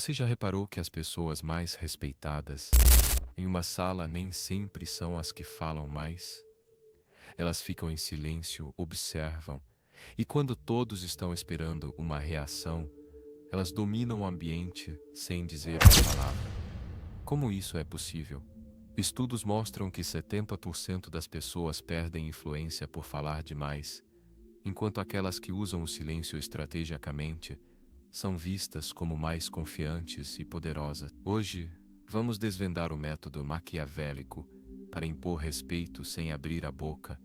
Você já reparou que as pessoas mais respeitadas em uma sala nem sempre são as que falam mais? Elas ficam em silêncio, observam, e quando todos estão esperando uma reação, elas dominam o ambiente sem dizer uma palavra. Como isso é possível? Estudos mostram que 70% das pessoas perdem influência por falar demais, enquanto aquelas que usam o silêncio estrategicamente são vistas como mais confiantes e poderosas. Hoje, vamos desvendar o método maquiavélico para impor respeito sem abrir a boca,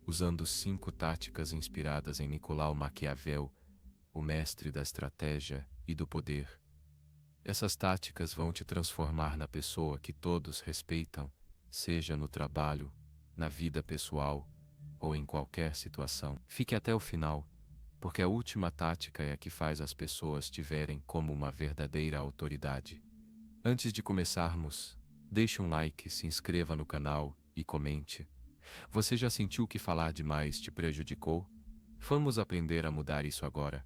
usando 5 táticas inspiradas em Nicolau Maquiavel, o mestre da estratégia e do poder. Essas táticas vão te transformar na pessoa que todos respeitam, seja no trabalho, na vida pessoal ou em qualquer situação. Fique até o final, porque a última tática é a que faz as pessoas te verem como uma verdadeira autoridade. Antes de começarmos, deixe um like, se inscreva no canal e comente. Você já sentiu que falar demais te prejudicou? Vamos aprender a mudar isso agora.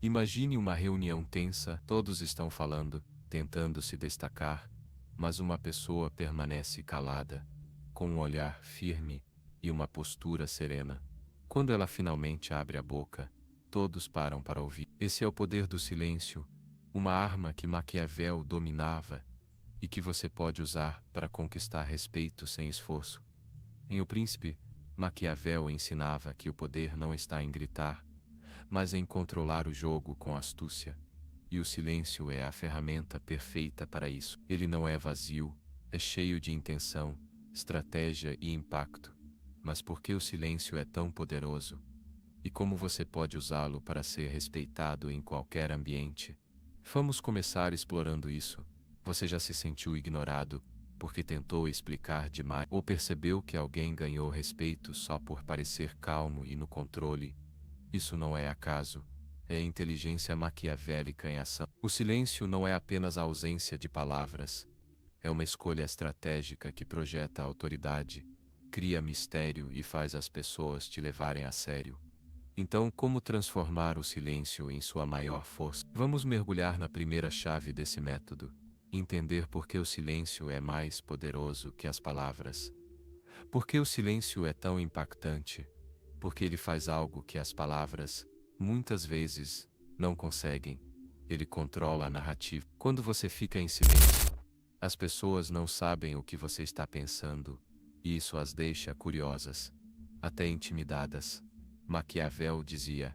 Imagine uma reunião tensa, todos estão falando, tentando se destacar, mas uma pessoa permanece calada, com um olhar firme e uma postura serena. Quando ela finalmente abre a boca, todos param para ouvir. Esse é o poder do silêncio, uma arma que Maquiavel dominava e que você pode usar para conquistar respeito sem esforço. Em O Príncipe, Maquiavel ensinava que o poder não está em gritar, mas em controlar o jogo com astúcia. E o silêncio é a ferramenta perfeita para isso. Ele não é vazio, é cheio de intenção, estratégia e impacto. Mas por que o silêncio é tão poderoso? E como você pode usá-lo para ser respeitado em qualquer ambiente? Vamos começar explorando isso. Você já se sentiu ignorado porque tentou explicar demais ou percebeu que alguém ganhou respeito só por parecer calmo e no controle? Isso não é acaso, é inteligência maquiavélica em ação. O silêncio não é apenas a ausência de palavras, é uma escolha estratégica que projeta autoridade, cria mistério e faz as pessoas te levarem a sério. Então, como transformar o silêncio em sua maior força? Vamos mergulhar na primeira chave desse método, entender por que o silêncio é mais poderoso que as palavras. Por que o silêncio é tão impactante? Porque ele faz algo que as palavras, muitas vezes, não conseguem. Ele controla a narrativa. Quando você fica em silêncio, as pessoas não sabem o que você está pensando, e isso as deixa curiosas, até intimidadas. Maquiavel dizia: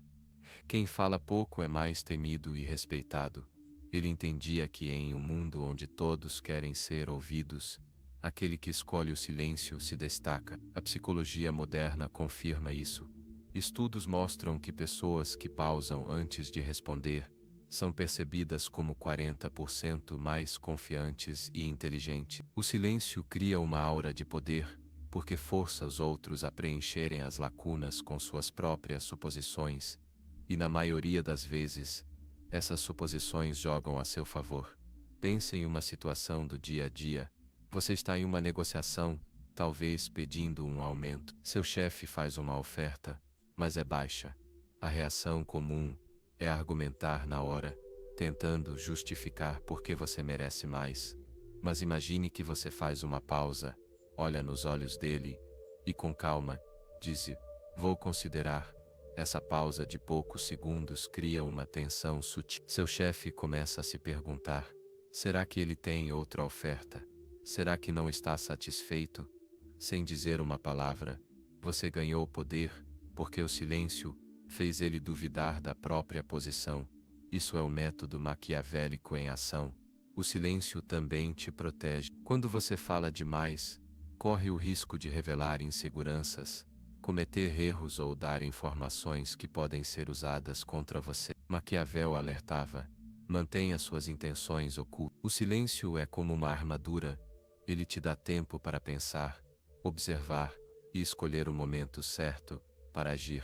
quem fala pouco é mais temido e respeitado. Ele entendia que em um mundo onde todos querem ser ouvidos, aquele que escolhe o silêncio se destaca. A psicologia moderna confirma isso. Estudos mostram que pessoas que pausam antes de responder são percebidas como 40% mais confiantes e inteligentes. O silêncio cria uma aura de poder, porque força os outros a preencherem as lacunas com suas próprias suposições, e na maioria das vezes, essas suposições jogam a seu favor. Pense em uma situação do dia a dia. Você está em uma negociação, talvez pedindo um aumento. Seu chefe faz uma oferta, mas é baixa. A reação comum é argumentar na hora, tentando justificar por que você merece mais. Mas imagine que você faz uma pausa, olha nos olhos dele e, com calma, diz: vou considerar. Essa pausa de poucos segundos cria uma tensão sutil. Seu chefe começa a se perguntar: será que ele tem outra oferta? Será que não está satisfeito? Sem dizer uma palavra, você ganhou poder, porque o silêncio fez ele duvidar da própria posição. Isso é o método maquiavélico em ação. O silêncio também te protege. Quando você fala demais, corre o risco de revelar inseguranças, cometer erros ou dar informações que podem ser usadas contra você. Maquiavel alertava: mantenha suas intenções ocultas. O silêncio é como uma armadura. Ele te dá tempo para pensar, observar e escolher o momento certo para agir.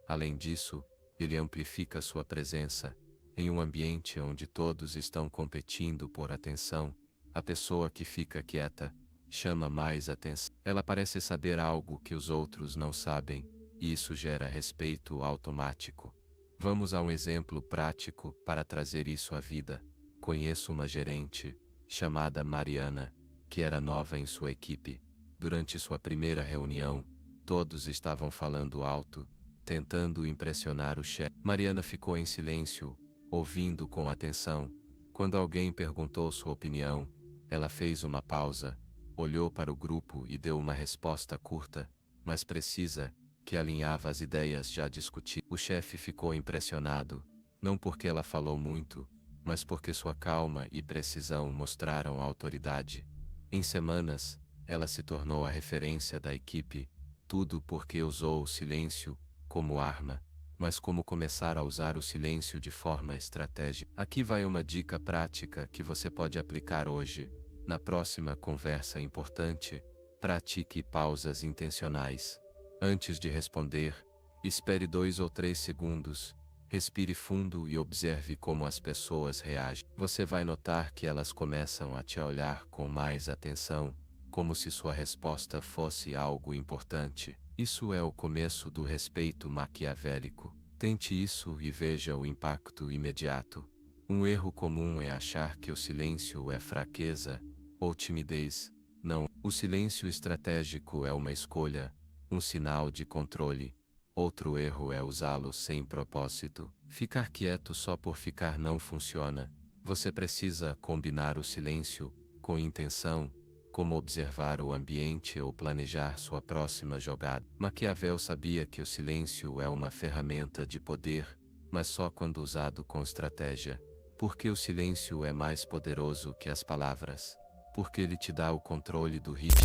Além disso, ele amplifica sua presença. Em um ambiente onde todos estão competindo por atenção, a pessoa que fica quieta chama mais atenção. Ela parece saber algo que os outros não sabem, e isso gera respeito automático. Vamos a um exemplo prático para trazer isso à vida. conheço uma gerente, chamada Mariana, que era nova em sua equipe. Durante sua primeira reunião, todos estavam falando alto, tentando impressionar o chefe. Mariana ficou em silêncio, ouvindo com atenção. Quando alguém perguntou sua opinião, ela fez uma pausa, olhou para o grupo e deu uma resposta curta, mas precisa, que alinhava as ideias já discutidas. O chefe ficou impressionado, não porque ela falou muito, mas porque sua calma e precisão mostraram autoridade. Em semanas, ela se tornou a referência da equipe, tudo porque usou o silêncio como arma, mas como começar a usar o silêncio de forma estratégica. Aqui vai uma dica prática que você pode aplicar hoje. Na próxima conversa importante, pratique pausas intencionais. Antes de responder, espere 2 ou 3 segundos, respire fundo e observe como as pessoas reagem. Você vai notar que elas começam a te olhar com mais atenção, como se sua resposta fosse algo importante. Isso é o começo do respeito maquiavélico. Tente isso e veja o impacto imediato. Um erro comum é achar que o silêncio é fraqueza ou timidez. Não, o silêncio estratégico é uma escolha, um sinal de controle. Outro erro é usá-lo sem propósito. Ficar quieto só por ficar não funciona. Você precisa combinar o silêncio com intenção, como observar o ambiente ou planejar sua próxima jogada. Maquiavel sabia que o silêncio é uma ferramenta de poder, mas só quando usado com estratégia. Porque o silêncio é mais poderoso que as palavras. Porque ele te dá o controle do ritmo,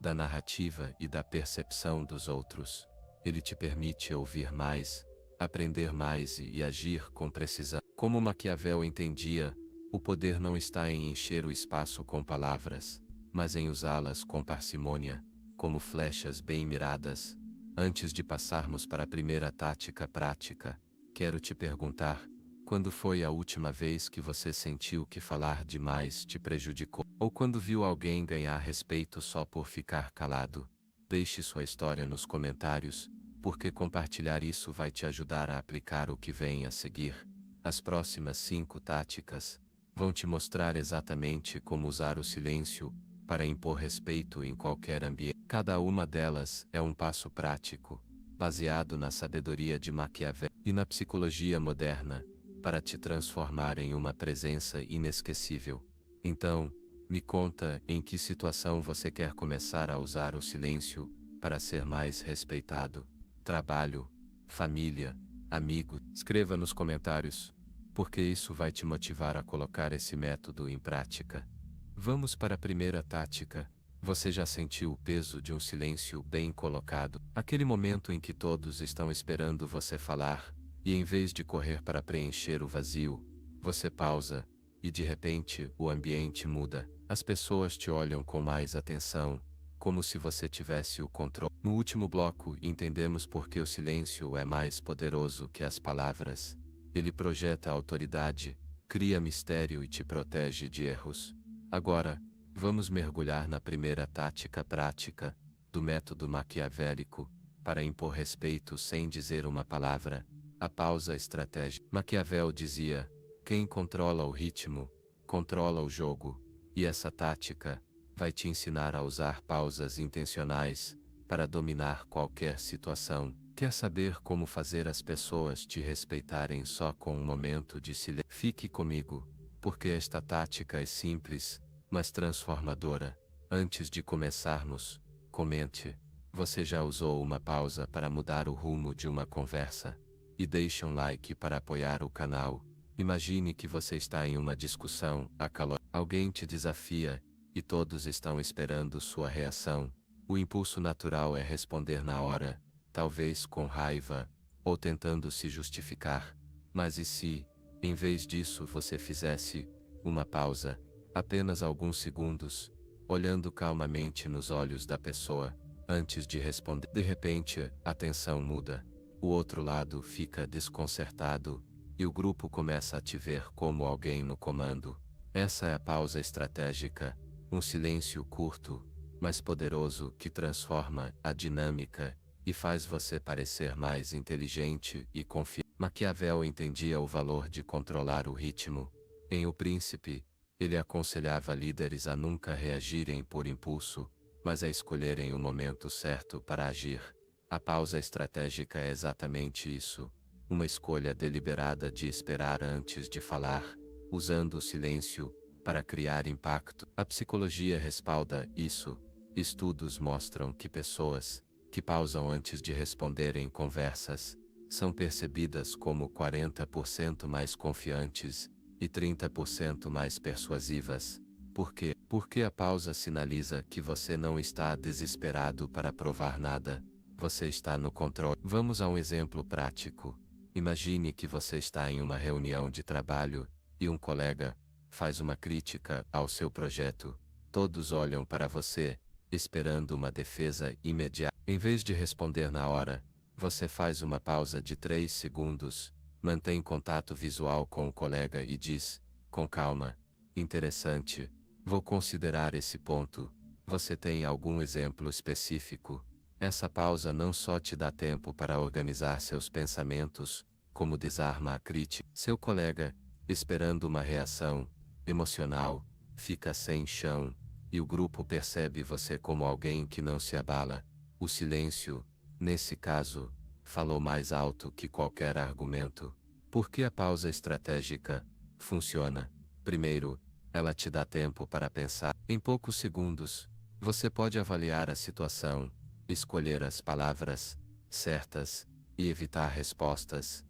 da narrativa e da percepção dos outros. Ele te permite ouvir mais, aprender mais e agir com precisão. Como Maquiavel entendia, o poder não está em encher o espaço com palavras, mas em usá-las com parcimônia, como flechas bem miradas. Antes de passarmos para a primeira tática prática, quero te perguntar: quando foi a última vez que você sentiu que falar demais te prejudicou? Ou quando viu alguém ganhar respeito só por ficar calado? Deixe sua história nos comentários, porque compartilhar isso vai te ajudar a aplicar o que vem a seguir. As próximas 5 táticas vão te mostrar exatamente como usar o silêncio para impor respeito em qualquer ambiente. Cada uma delas é um passo prático, baseado na sabedoria de Maquiavel e na psicologia moderna, para te transformar em uma presença inesquecível. Então, me conta em que situação você quer começar a usar o silêncio para ser mais respeitado. Trabalho, família, amigo. Escreva nos comentários, porque isso vai te motivar a colocar esse método em prática. Vamos para a primeira tática. Você já sentiu o peso de um silêncio bem colocado? Aquele momento em que todos estão esperando você falar, e em vez de correr para preencher o vazio, você pausa, e de repente o ambiente muda. As pessoas te olham com mais atenção, como se você tivesse o controle. No último bloco, entendemos por que o silêncio é mais poderoso que as palavras. Ele projeta autoridade, cria mistério e te protege de erros. Agora, vamos mergulhar na primeira tática prática do método maquiavélico para impor respeito sem dizer uma palavra. A pausa estratégica. Maquiavel dizia: quem controla o ritmo, controla o jogo. E essa tática vai te ensinar a usar pausas intencionais para dominar qualquer situação. Quer saber como fazer as pessoas te respeitarem só com um momento de silêncio? Fique comigo, porque esta tática é simples, mas transformadora. Antes de começarmos, comente: você já usou uma pausa para mudar o rumo de uma conversa? E deixe um like para apoiar o canal. Imagine que você está em uma discussão acalorada. Alguém te desafia, e todos estão esperando sua reação. O impulso natural é responder na hora, talvez com raiva, ou tentando se justificar. Mas e se, em vez disso, você fizesse uma pausa, apenas alguns segundos, olhando calmamente nos olhos da pessoa, antes de responder? De repente, a tensão muda. O outro lado fica desconcertado, e o grupo começa a te ver como alguém no comando. Essa é a pausa estratégica, um silêncio curto, mas poderoso que transforma a dinâmica e faz você parecer mais inteligente e confiante. Maquiavel entendia o valor de controlar o ritmo. Em O Príncipe, ele aconselhava líderes a nunca reagirem por impulso, mas a escolherem o momento certo para agir. A pausa estratégica é exatamente isso. Uma escolha deliberada de esperar antes de falar, usando o silêncio para criar impacto. A psicologia respalda isso. Estudos mostram que pessoas que pausam antes de responder em conversas são percebidas como 40% mais confiantes e 30% mais persuasivas. Por quê? Porque a pausa sinaliza que você não está desesperado para provar nada. Você está no controle. Vamos a um exemplo prático. Imagine que você está em uma reunião de trabalho e um colega faz uma crítica ao seu projeto. Todos olham para você, esperando uma defesa imediata. Em vez de responder na hora, você faz uma pausa de 3 segundos, mantém contato visual com o colega e diz, com calma: interessante, vou considerar esse ponto. Você tem algum exemplo específico? Essa pausa não só te dá tempo para organizar seus pensamentos, como desarma a crítica. Seu colega, esperando uma reação emocional, fica sem chão, e o grupo percebe você como alguém que não se abala. O silêncio, nesse caso, falou mais alto que qualquer argumento. Por que a pausa estratégica funciona? Primeiro, ela te dá tempo para pensar. Em poucos segundos, você pode avaliar a situação, escolher as palavras certas e evitar respostas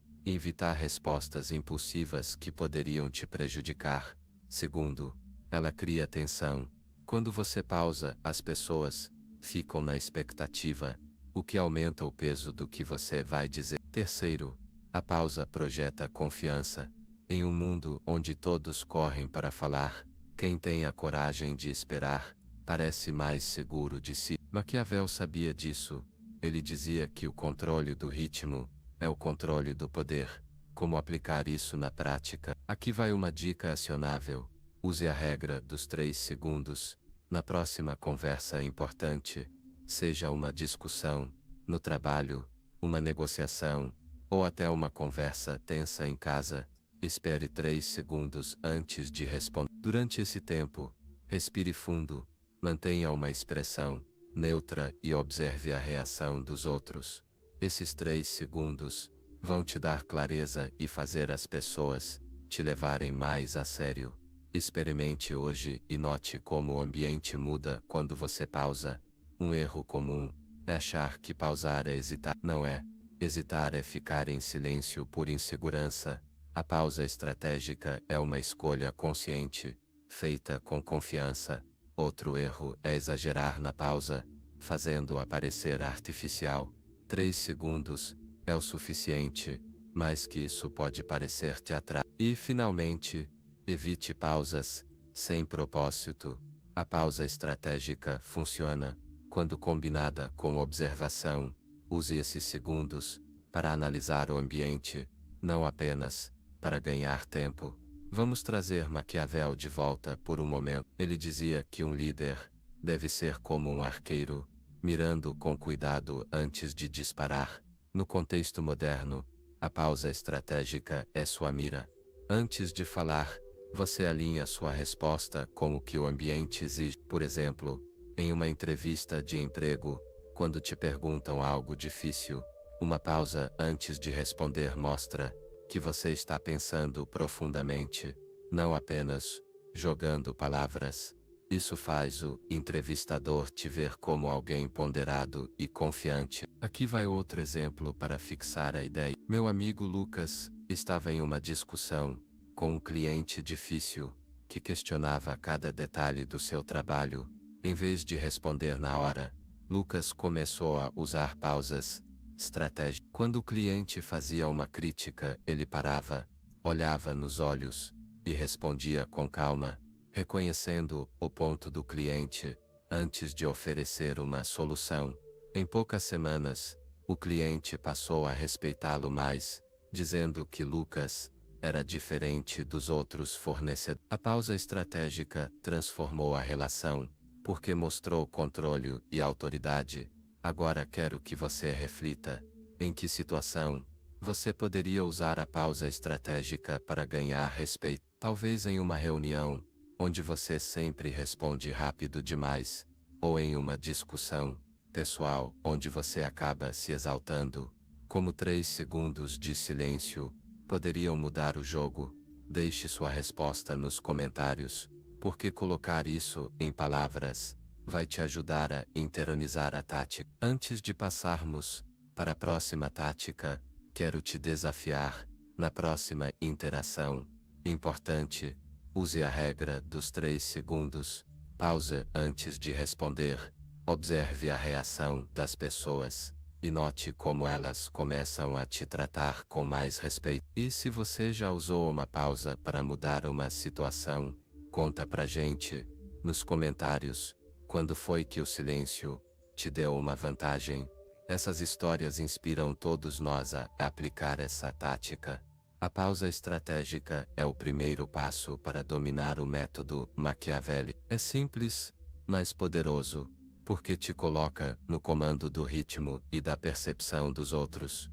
impulsivas que poderiam te prejudicar. Segundo, ela cria tensão. Quando você pausa, as pessoas ficam na expectativa, o que aumenta o peso do que você vai dizer. Terceiro, a pausa projeta confiança. Em um mundo onde todos correm para falar, quem tem a coragem de esperar parece mais seguro de si. Maquiavel sabia disso. Ele dizia que o controle do ritmo é o controle do poder. Como aplicar isso na prática? Aqui vai uma dica acionável. Use a regra dos 3 segundos. Na próxima conversa importante, seja uma discussão no trabalho, uma negociação, ou até uma conversa tensa em casa, espere 3 segundos antes de responder. Durante esse tempo, respire fundo, mantenha uma expressão neutra e observe a reação dos outros. Esses 3 segundos vão te dar clareza e fazer as pessoas te levarem mais a sério. Experimente hoje e note como o ambiente muda quando você pausa. Um erro comum é achar que pausar é hesitar. Não é. Hesitar é ficar em silêncio por insegurança. A pausa estratégica é uma escolha consciente, feita com confiança. Outro erro é exagerar na pausa, fazendo-a parecer artificial. 3 segundos é o suficiente, mas que isso pode parecer teatral. E, finalmente, evite pausas sem propósito. A pausa estratégica funciona quando combinada com observação. Use esses segundos para analisar o ambiente, não apenas para ganhar tempo. Vamos trazer Maquiavel de volta por um momento. Ele dizia que um líder deve ser como um arqueiro, mirando com cuidado antes de disparar. No contexto moderno, a pausa estratégica é sua mira. Antes de falar, você alinha sua resposta com o que o ambiente exige. Por exemplo, em uma entrevista de emprego, quando te perguntam algo difícil, uma pausa antes de responder mostra que você está pensando profundamente, não apenas jogando palavras. Isso faz o entrevistador te ver como alguém ponderado e confiante. Aqui vai outro exemplo para fixar a ideia. Meu amigo Lucas estava em uma discussão com um cliente difícil que questionava cada detalhe do seu trabalho. Em vez de responder na hora, Lucas começou a usar pausas estratégicas. Quando o cliente fazia uma crítica, ele parava, olhava nos olhos e respondia com calma, reconhecendo o ponto do cliente antes de oferecer uma solução. Em poucas semanas, o cliente passou a respeitá-lo mais, dizendo que Lucas era diferente dos outros fornecedores. A pausa estratégica transformou a relação, porque mostrou controle e autoridade. Agora quero que você reflita: em que situação você poderia usar a pausa estratégica para ganhar respeito? Talvez em uma reunião, onde você sempre responde rápido demais, ou em uma discussão pessoal, onde você acaba se exaltando, como 3 segundos de silêncio poderiam mudar o jogo. Deixe sua resposta nos comentários, porque colocar isso em palavras vai te ajudar a internalizar a tática. Antes de passarmos para a próxima tática, quero te desafiar na próxima interação. Importante, use a regra dos 3 segundos. Pause antes de responder. Observe a reação das pessoas e note como elas começam a te tratar com mais respeito. E se você já usou uma pausa para mudar uma situação, conta pra gente nos comentários quando foi que o silêncio te deu uma vantagem. Essas histórias inspiram todos nós a aplicar essa tática. A pausa estratégica é o primeiro passo para dominar o método Machiavelli. É simples, mas poderoso, porque te coloca no comando do ritmo e da percepção dos outros.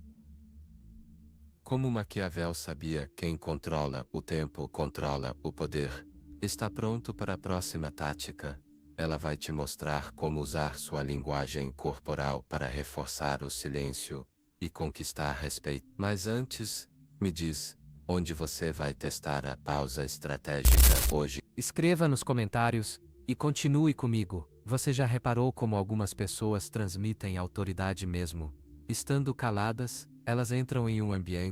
Como Maquiavel sabia, quem controla o tempo controla o poder. Está pronto para a próxima tática? Ela vai te mostrar como usar sua linguagem corporal para reforçar o silêncio e conquistar respeito. Mas antes, me diz, onde você vai testar a pausa estratégica hoje? Escreva nos comentários e continue comigo. Você já reparou como algumas pessoas transmitem autoridade mesmo estando caladas? Elas entram em um ambiente